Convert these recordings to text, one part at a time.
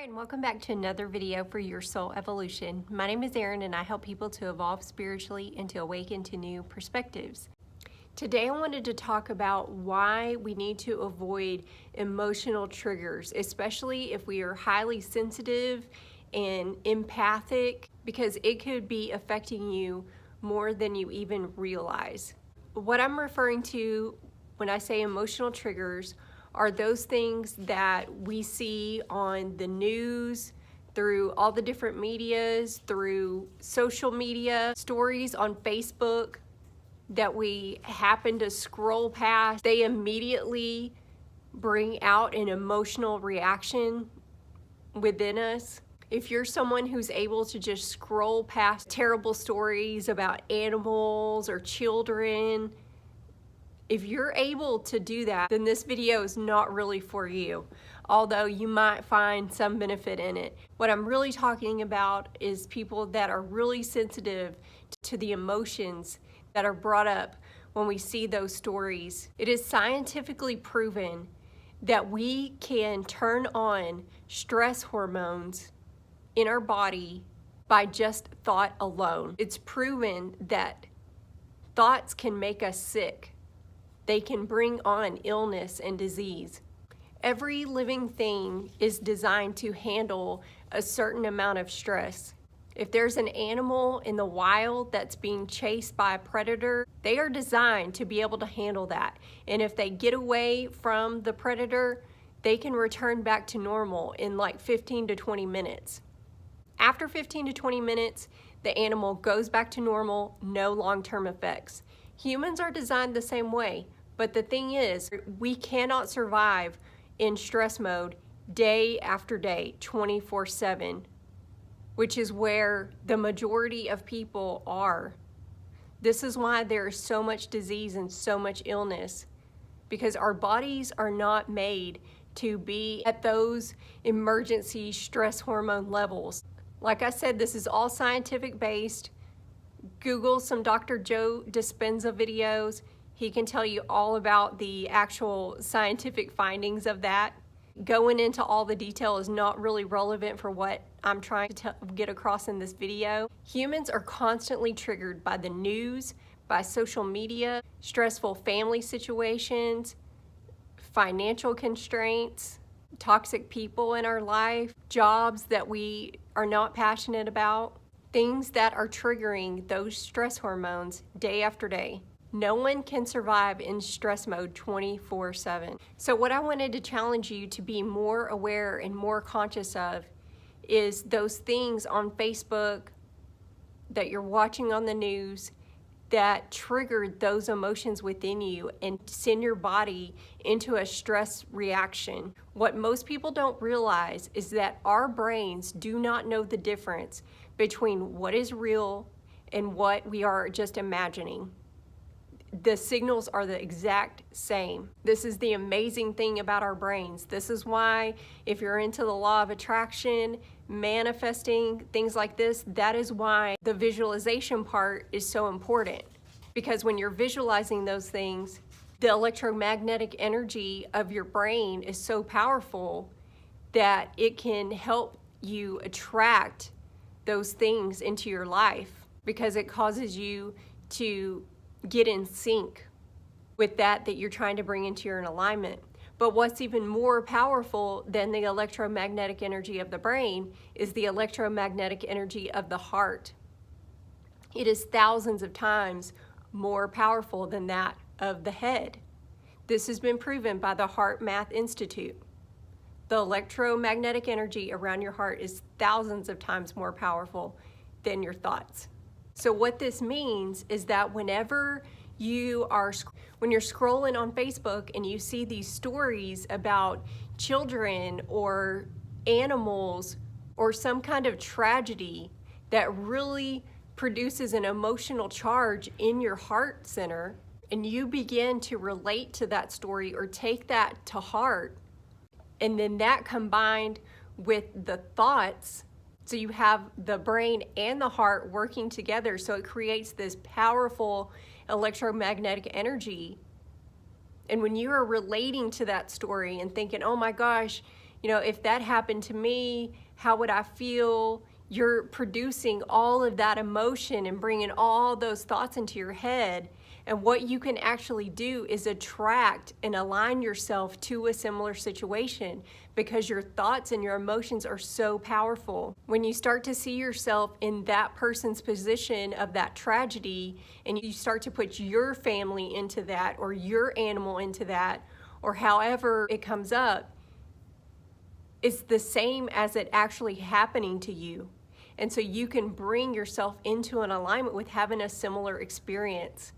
And welcome back to another video for Your Soul Evolution. My name is Erin and I help people to evolve spiritually and to awaken to new perspectives. Today I wanted to talk about why we need to avoid emotional triggers, especially if we are highly sensitive and empathic, because it could be affecting you more than you even realize. What I'm referring to when I say emotional triggers are those things that we see on the news, through all the different medias, through social media, stories on Facebook that we happen to scroll past. They immediately bring out an emotional reaction within us. If you're someone who's able to just scroll past terrible stories about animals or children, if you're able to do that, then this video is not really for you, although you might find some benefit in it. What I'm really talking about is people that are really sensitive to the emotions that are brought up when we see those stories. It is scientifically proven that we can turn on stress hormones in our body by just thought alone. It's proven that thoughts can make us sick. They can bring on illness and disease. Every living thing is designed to handle a certain amount of stress. If there's an animal in the wild that's being chased by a predator, they are designed to be able to handle that. And if they get away from the predator, they can return back to normal in like 15 to 20 minutes. After 15 to 20 minutes, the animal goes back to normal, no long-term effects. Humans are designed the same way, but the thing is, we cannot survive in stress mode day after day, 24/7, which is where the majority of people are. This is why there is so much disease and so much illness, because our bodies are not made to be at those emergency stress hormone levels. Like I said, this is all scientific based. Google some Dr. Joe Dispenza videos. He can tell you all about the actual scientific findings of that. Going into all the detail is not really relevant for what I'm trying to get across in this video. Humans are constantly triggered by the news, by social media, stressful family situations, financial constraints, toxic people in our life, jobs that we are not passionate about, things that are triggering those stress hormones day after day. No one can survive in stress mode 24/7. So what I wanted to challenge you to be more aware and more conscious of is those things on Facebook that you're watching on the news that triggered those emotions within you and send your body into a stress reaction. What most people don't realize is that our brains do not know the difference between what is real and what we are just imagining. The signals are the exact same. This is the amazing thing about our brains. This is why if you're into the law of attraction, manifesting, things like this, that is why the visualization part is so important. Because when you're visualizing those things, the electromagnetic energy of your brain is so powerful that it can help you attract those things into your life, because it causes you to get in sync with that you're trying to bring into your alignment. But what's even more powerful than the electromagnetic energy of the brain is the electromagnetic energy of the heart. It is thousands of times more powerful than that of the head. This has been proven by the Heart Math Institute. The electromagnetic energy around your heart is thousands of times more powerful than your thoughts. So what this means is that when you're scrolling on Facebook and you see these stories about children or animals or some kind of tragedy that really produces an emotional charge in your heart center, and you begin to relate to that story or take that to heart, and then that combined with the thoughts, so you have the brain and the heart working together, so it creates this powerful electromagnetic energy. And when you are relating to that story and thinking, oh my gosh, if that happened to me, how would I feel? You're producing all of that emotion and bringing all those thoughts into your head. And what you can actually do is attract and align yourself to a similar situation, because your thoughts and your emotions are so powerful. When you start to see yourself in that person's position of that tragedy, and you start to put your family into that, or your animal into that, or however it comes up, it's the same as it actually happening to you. And so you can bring yourself into an alignment with having a similar experience.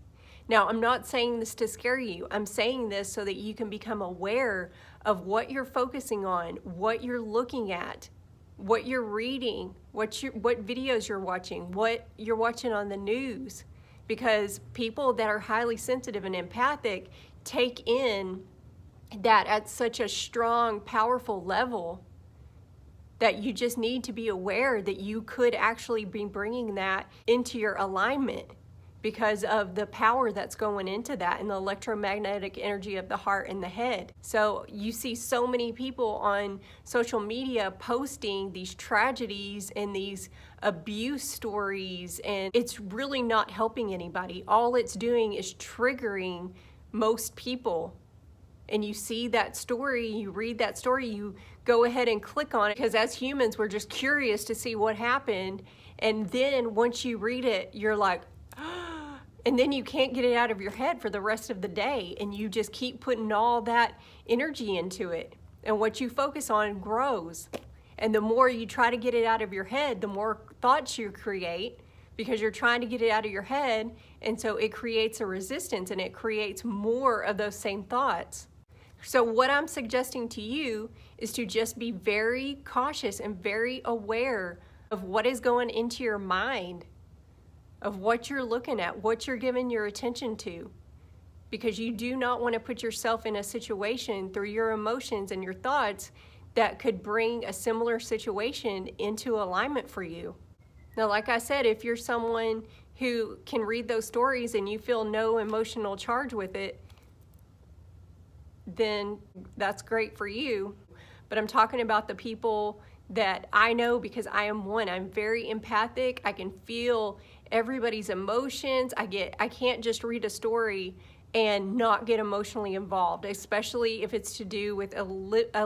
Now, I'm not saying this to scare you. I'm saying this so that you can become aware of what you're focusing on, what you're looking at, what you're reading, what videos you're watching, what you're watching on the news. Because people that are highly sensitive and empathic take in that at such a strong, powerful level that you just need to be aware that you could actually be bringing that into your alignment because of the power that's going into that and the electromagnetic energy of the heart and the head. So you see so many people on social media posting these tragedies and these abuse stories, and it's really not helping anybody. All it's doing is triggering most people. And you see that story, you read that story, you go ahead and click on it, because as humans, we're just curious to see what happened. And then once you read it, you're like, and then you can't get it out of your head for the rest of the day. And you just keep putting all that energy into it. And what you focus on grows. And the more you try to get it out of your head, the more thoughts you create, because you're trying to get it out of your head. And so it creates a resistance, and it creates more of those same thoughts. So what I'm suggesting to you is to just be very cautious and very aware of what is going into your mind, of what you're looking at, what you're giving your attention to, because you do not want to put yourself in a situation through your emotions and your thoughts that could bring a similar situation into alignment for you. Now, like I said, if you're someone who can read those stories and you feel no emotional charge with it, then that's great for you. But I'm talking about the people that I know, because I am one. I'm very empathic. I can feel everybody's emotions. I can't just read a story and not get emotionally involved, especially if it's to do with a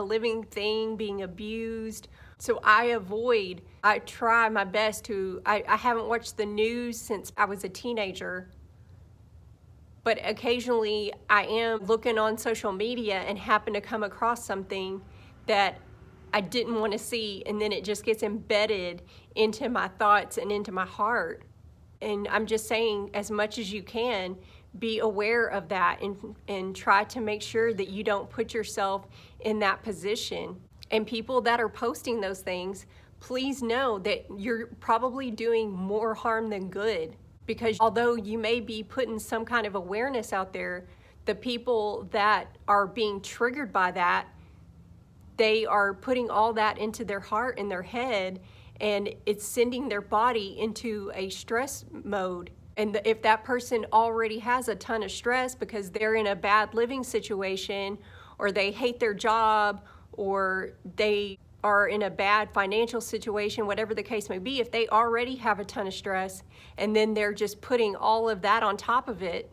living thing being abused. So I try my best to, I haven't watched the news since I was a teenager, but occasionally I am looking on social media and happen to come across something that I didn't want to see, and then it just gets embedded into my thoughts and into my heart. And I'm just saying, as much as you can, be aware of that and try to make sure that you don't put yourself in that position. And people that are posting those things, please know that you're probably doing more harm than good, because although you may be putting some kind of awareness out there, the people that are being triggered by that, they are putting all that into their heart and their head, and it's sending their body into a stress mode. And if that person already has a ton of stress because they're in a bad living situation, or they hate their job, or they are in a bad financial situation, whatever the case may be, if they already have a ton of stress and then they're just putting all of that on top of it,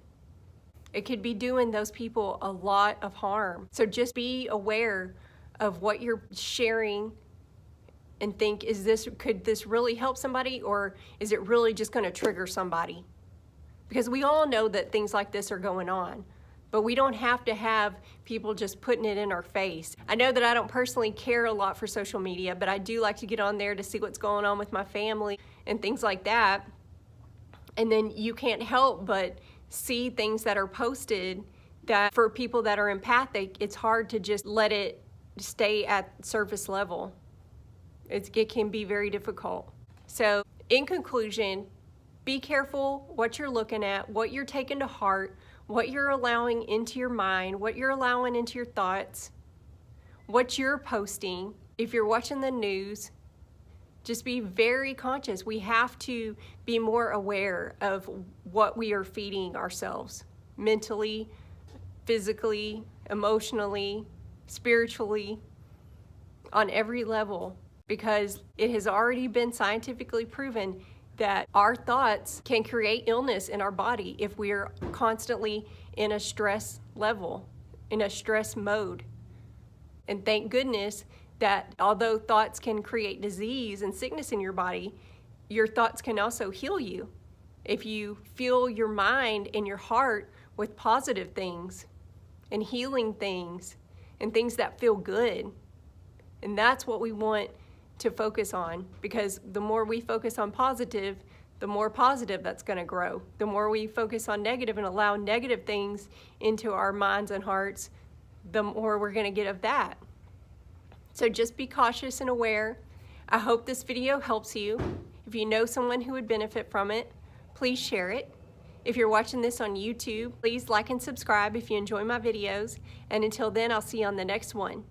it could be doing those people a lot of harm. So just be aware of what you're sharing and think, could this really help somebody, or is it really just going to trigger somebody? Because we all know that things like this are going on, but we don't have to have people just putting it in our face. I know that I don't personally care a lot for social media, but I do like to get on there to see what's going on with my family and things like that. And then you can't help but see things that are posted that for people that are empathic, it's hard to just let it stay at surface level. It can be very difficult. So in conclusion, be careful what you're looking at, what you're taking to heart, what you're allowing into your mind, what you're allowing into your thoughts, what you're posting. If you're watching the news, just be very conscious. We have to be more aware of what we are feeding ourselves mentally, physically, emotionally, spiritually. on every level, because it has already been scientifically proven that our thoughts can create illness in our body if we are constantly in a stress level, in a stress mode. And thank goodness that although thoughts can create disease and sickness in your body, your thoughts can also heal you. If you fill your mind and your heart with positive things and healing things and things that feel good. And that's what we want to focus on, because the more we focus on positive, the more positive that's going to grow. The more we focus on negative and allow negative things into our minds and hearts, the more we're going to get of that. So just be cautious and aware. I hope this video helps you. If you know someone who would benefit from it, please share it. If you're watching this on YouTube, please like and subscribe if you enjoy my videos. And until then, I'll see you on the next one.